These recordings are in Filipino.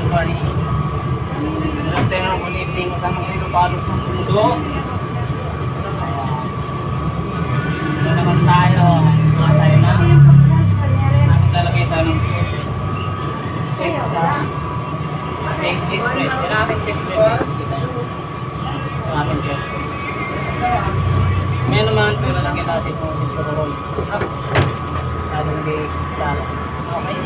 January. Meron tayo ng ulitin sa mga ilupalot ng mundo. Ito naman tayo. Mga tayo na. Lalagay tayo ng test. Test sa test press. Yan natin test press. Yan natin test press. Ngayon naman, ito lalagay natin kung ito roll. Masyado hindi lalo. Okay.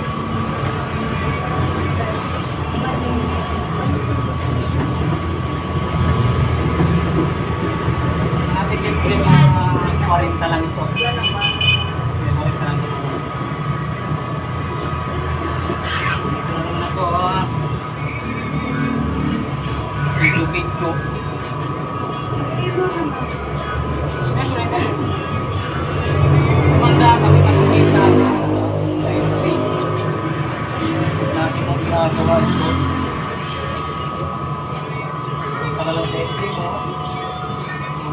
Natin test press mga 40 lang ito. 40 lang ito. Video. Maganda kami makikita sa yung page natin ang ginagawa ito. Pangalawang safety mo,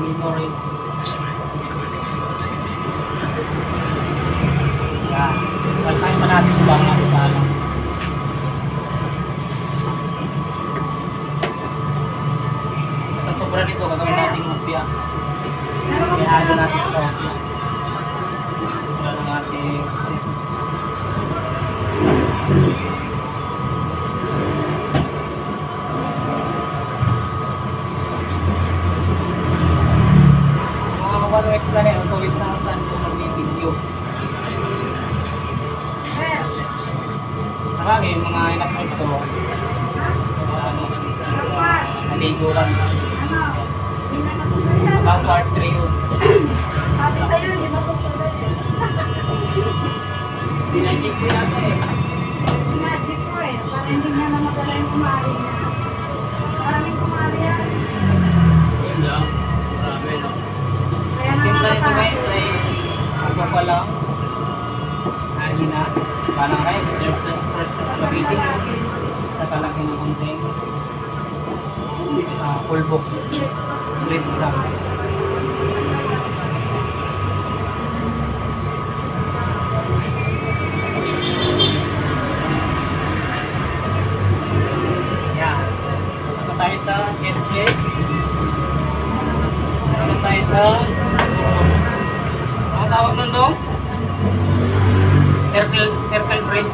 memories. Yan. Pasahin pa natin ito bang ako sa alam. Sobra dito, gagawin natin mupia. Ihalo natin sa mupia. Wala na natin sis. Mga kawaluwek na rin, ang tuwis na ang tanto mag-video. Marami, mga inak mo ito. Sa ano, maligo lang. About part 3 yun. Sabi sa'yo, hindi matutuloy. Dinagig ko natin eh. Dinagig ko eh. Para hindi niya na magala yung kumari niya. Maraming kumari yan. Yun lang. Marami no. Kaya na Timpla ito nakatakas. guys ay ako pa lang. Ay na. Parang guys, first sa spaghetti. Sa kalaki ng konting. Pulbo. Breadcrumbs. Yan. Punta tayo sa SJ. Punta tayo sa ano tawag nun dong? Circle bread.